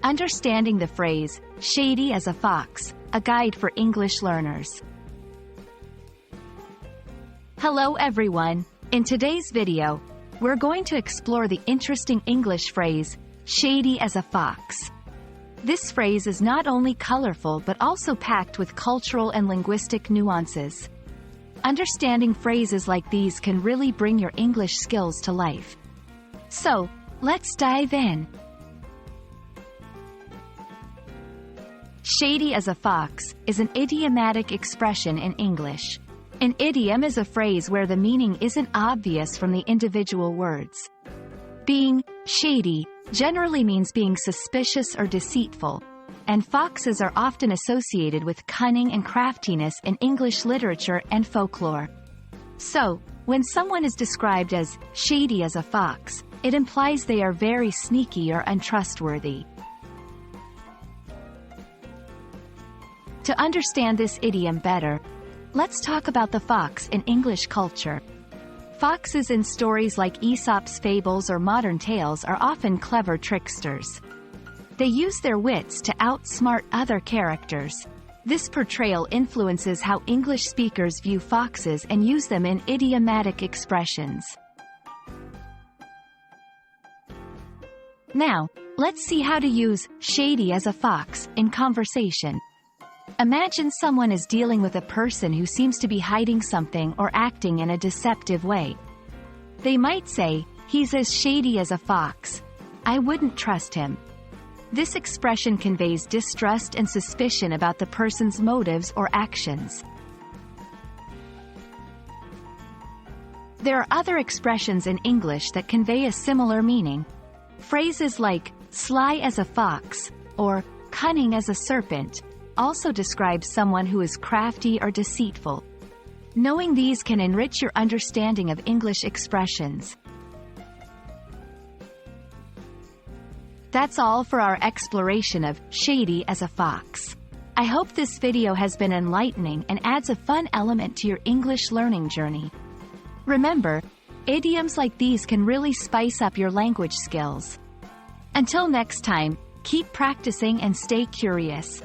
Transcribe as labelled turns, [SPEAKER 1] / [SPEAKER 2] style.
[SPEAKER 1] Understanding the phrase, shady as a fox, a guide for English learners. Hello everyone, in today's video, we're going to explore the interesting English phrase, shady as a fox. This phrase is not only colorful but also packed with cultural and linguistic nuances. Understanding phrases like these can really bring your English skills to life. So, let's dive in. Shady as a fox is an idiomatic expression in English. An idiom is a phrase where the meaning isn't obvious from the individual words. Being shady generally means being suspicious or deceitful, and foxes are often associated with cunning and craftiness in English literature and folklore. So, when someone is described as shady as a fox, it implies they are very sneaky or untrustworthy. To understand this idiom better, let's talk about the fox in English culture. Foxes in stories like Aesop's fables or modern tales are often clever tricksters. They use their wits to outsmart other characters. This portrayal influences how English speakers view foxes and use them in idiomatic expressions. Now, let's see how to use shady as a fox in conversation. Imagine someone is dealing with a person who seems to be hiding something or acting in a deceptive way. They might say, "He's as shady as a fox. I wouldn't trust him." This expression conveys distrust and suspicion about the person's motives or actions. There are other expressions in English that convey a similar meaning. Phrases like sly as a fox or cunning as a serpent also describe someone who is crafty or deceitful. Knowing these can enrich your understanding of English expressions. That's all for our exploration of shady as a fox. I hope this video has been enlightening and adds a fun element to your English learning journey. Remember, idioms like these can really spice up your language skills. Until next time, keep practicing and stay curious.